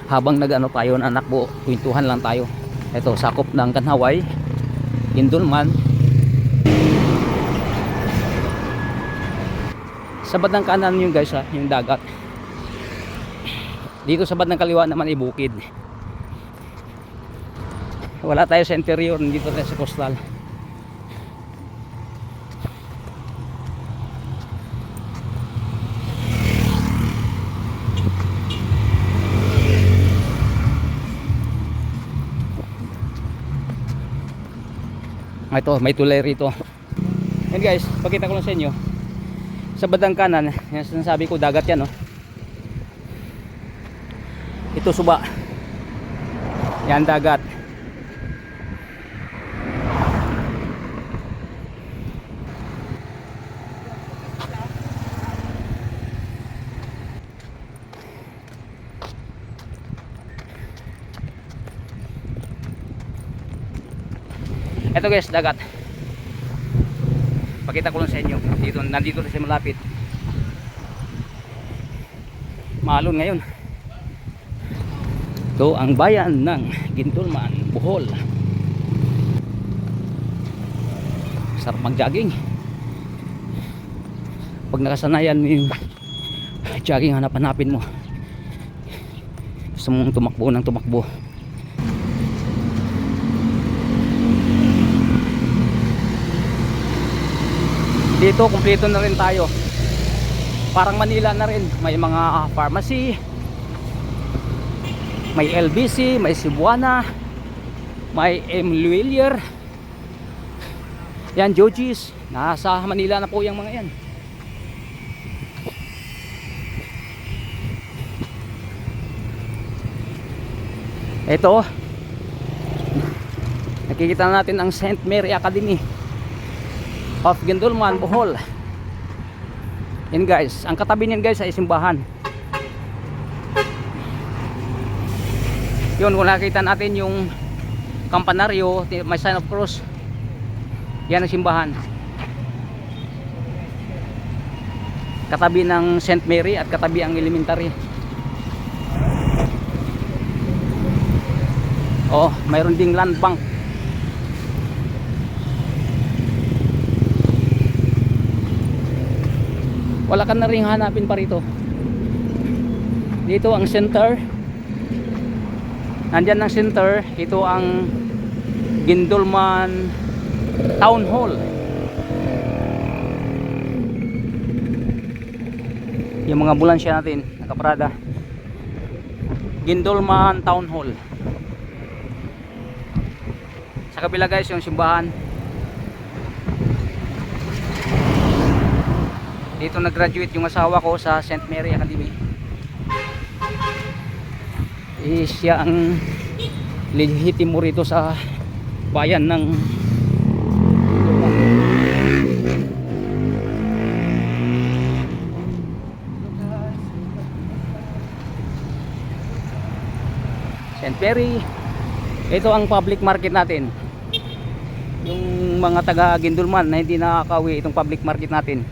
habang nag-ano tayo na nakbo, kwentuhan lang tayo. Ito, sakop ng Kanhaway, Gindulman. Sa bandang kanan yung guys ha, yung dagat. Dito sa bandang kaliwa naman ay bukid. Wala tayo sa interior, dito tayo sa coastal. Ito, may tulay rito. Yan guys, pakita ko lang sa inyo. Sa bandang kanan, yan sinasabi ko, dagat yan, oh. Ito suba. Yan dagat. Ito guys, dagat. Pakita ko lang sa inyo. Nandito na siya malapit. Maalon ngayon. Ito ang bayan ng Gindulman, Bohol. Sarap mag-jogging. Pag nakasanayan mo yung jogging, hanap-hanapin mo. Gusto mong tumakbo ng tumakbo. Dito kumpleto na rin tayo. Parang Manila na rin. May mga pharmacy, may LBC, may Cebuana, may M. Luilier. Yan, Joji's. Nasa Manila na po yung mga yan. Ito, nakikita natin ang St. Mary Academy of Gindulman, Bohol. Yan guys, ang katabi niyan guys ay simbahan. Yun, kung nakita natin yung kampanaryo, may sign of cross, yan ang simbahan. Katabi ng St. Mary at katabi ang elementary. Oh, mayroon ding land bank. Wala ka na rin hanapin pa rito. Dito ang center. Nandyan ang center. Ito ang Gindulman Town Hall. Yung mga ambulansya natin nakaparada. Gindulman Town Hall. Sa kabila guys yung simbahan. Dito nag-graduate yung asawa ko sa St. Mary Academy. Siya ang lehitimo rito sa bayan ng St. Mary. Ito ang public market natin. Yung mga taga Gindulman na hindi nakakawi itong public market natin.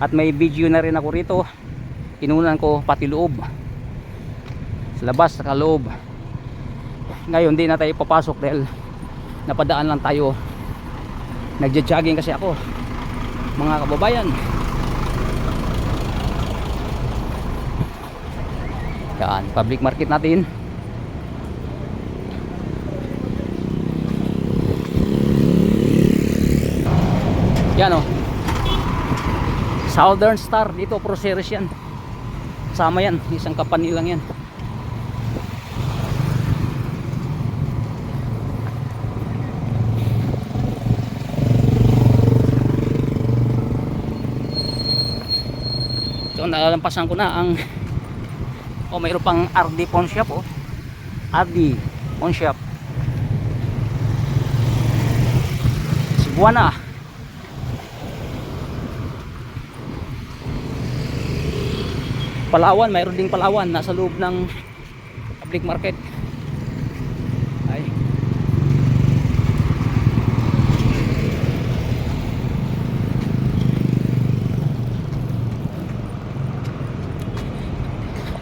At may video na rin ako rito. Inunan ko pati loob. Sa labas, sa loob. Ngayon di na tayo papasok dahil napadaan lang tayo. Nagja-jogging kasi ako, mga kababayan. Yan, public market natin. Yan o, Southern Star. Dito Proceres yan. Sama yan, isang company lang yan. So nalalampasan ko na ang mayroon pang RD Pawn Shop. RD Pawn Shop Cebuana. Palawan, mayroon ding Palawan nasa loob ng public market. Ay.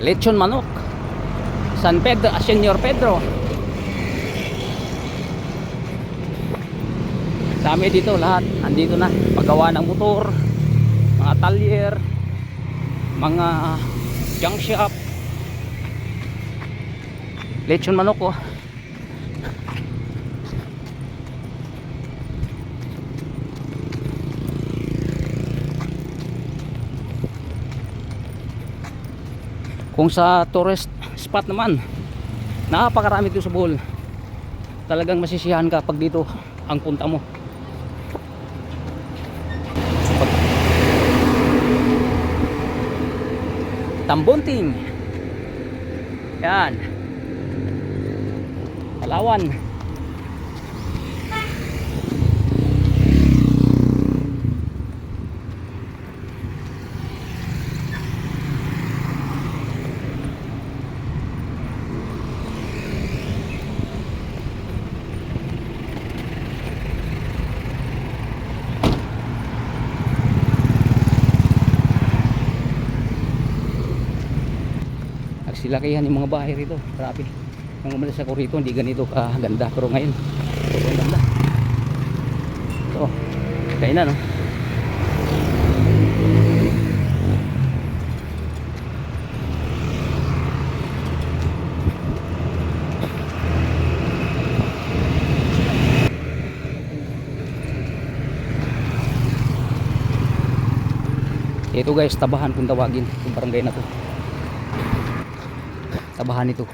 Lechon manok. San Pedro, Senyor Pedro. Dami dito lahat. Andito na. Paggawa ng motor, mga talyer, mga junk shop, lechon manok, oh. Kung sa tourist spot naman, napakarami dito sa Bohol. Talagang masisiyahan ka pag dito ang punta mo. Tambunting. Yan. Palawan. Nagsilakihan yung mga bahay rito. Grabe. Nung umalis ako rito, hindi ganito kaganda. Pero ngayon, sobrang ganda. So, kaya na, no? Ito guys, Tabahan kung tawagin yung barangay na to. Tabahan ito.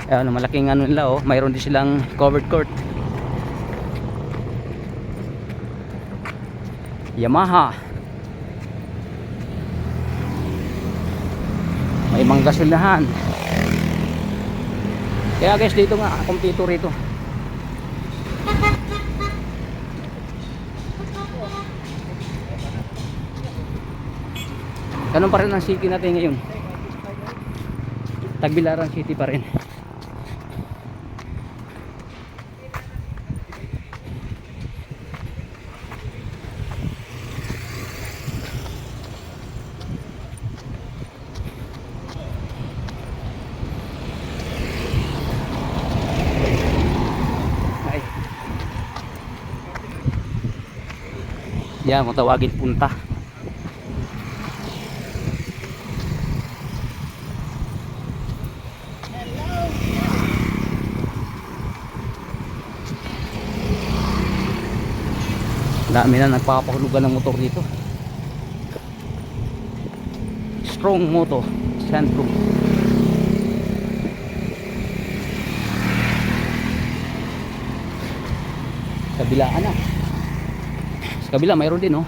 Ayan, malaking ano nila, oh. Mayroon din silang covered court. Yamaha. May mga gasolinahan. Kaya guys, dito nga kumpito rito. Ganun pa rin ang city natin ngayon. Tagbilaran City pa rin. Ay. Yan, kung tawagin punta. Dami na nagpapahulugan ng motor dito. Strong Moto Sentrum. Kabilaan na. Sa kabila mayroon din, oh.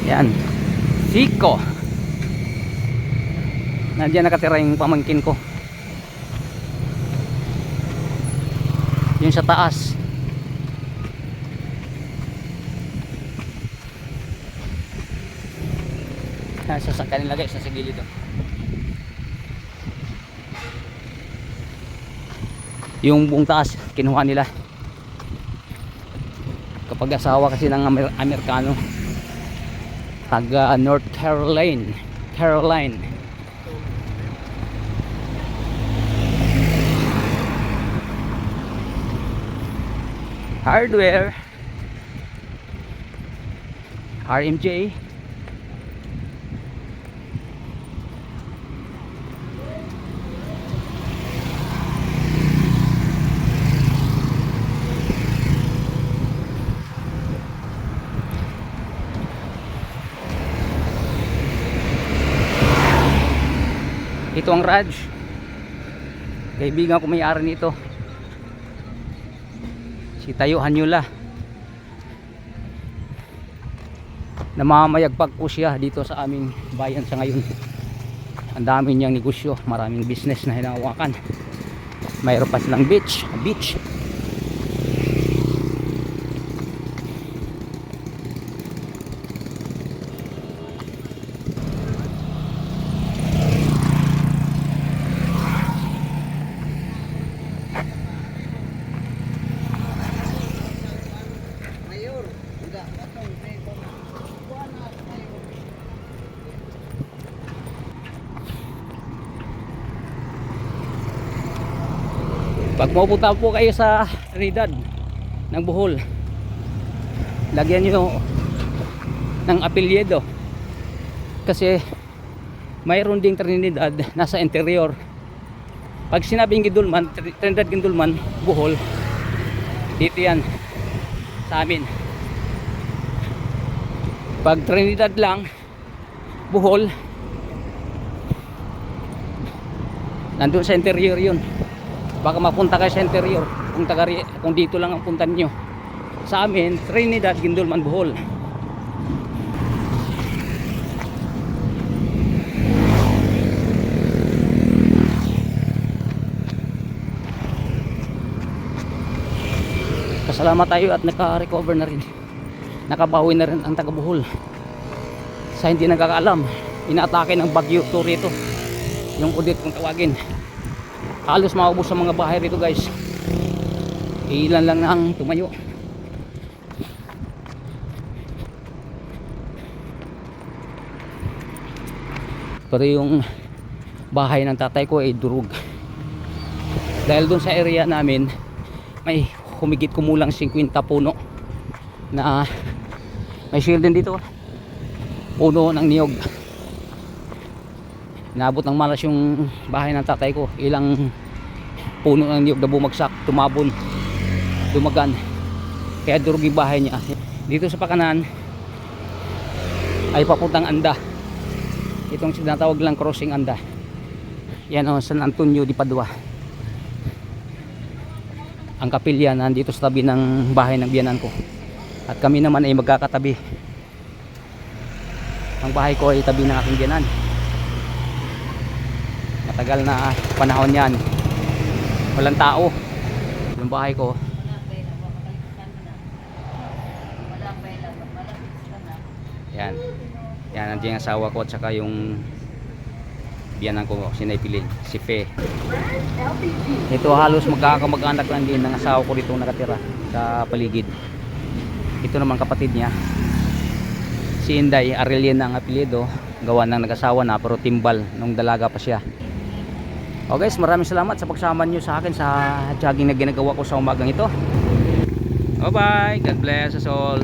Yan, Siko. Nandiyan nakatira yung pamangkin ko. Yung sa taas. Sasakyan nila guys, sa gilid. Yung buong taas, kinuha nila. Kapag asawa kasi ng Amerikano. Taga North Caroline. Hardware. RMJ. Ito ang Raj. Kaibigan ko may-ari nito. Si Tayo Hanyula. Namamayagpag po siya dito sa aming bayan sa ngayon. Ang dami niyang negosyo, maraming business na hinahawakan. Mayroon pa silang beach. Pag mapunta po kayo sa Trinidad ng Bohol, lagyan nyo ng apelyido, kasi mayroon ding Trinidad nasa interior. Pag sinabing Gindulman, Trinidad Gindulman, Bohol, dito yan sa amin. Pag Trinidad lang, Bohol, nandun sa interior yun. Baka mapunta kayo sa interior kung dito lang ang puntan nyo. Sa amin, Trinidad, Gindulman, Bohol. Pasalamat tayo at naka-recover na rin, nakabawi na rin ang taga Bohol. Sa hindi nagkakaalam, inaatake ng Bagyo Tori ito, yung Odette kung tawagin. Halos maubos sa mga bahay rito guys. Ilan lang ang tumayo. Pero yung bahay ng tatay ko ay durog. Dahil dun sa area namin, may humigit kumulang 50 puno na may shield din dito. Puno ng niyog. Naabot ng malas yung bahay ng tatay ko. Ilang puno ng niyog na bumagsak, tumabon, dumagan. Kaya durog yung bahay niya. Dito sa pakanan ay papuntang Anda. Itong sinatawag lang crossing Anda. Yan o, San Antonio de Padua. Ang kapilya nandito sa tabi ng bahay ng biyanan ko. At kami naman ay magkakatabi. Ang bahay ko ay tabi ng aking biyanan. Matagal na panahon yan, walang tao yung bahay ko. Yan nandiyan ang asawa ko at saka yung biyanan ko, sinaypilin, si Fe. Ito halos magkakamag-anak lang din ng asawa ko dito nakatira sa paligid. Ito naman kapatid niya, si Inday Arellena ang apelyido, gawa ng nag-asawa na pero timbal nung dalaga pa siya. O guys, maraming salamat sa pagsama nyo sa akin sa jogging na ginagawa ko sa umagang ito. Bye bye, God bless us all.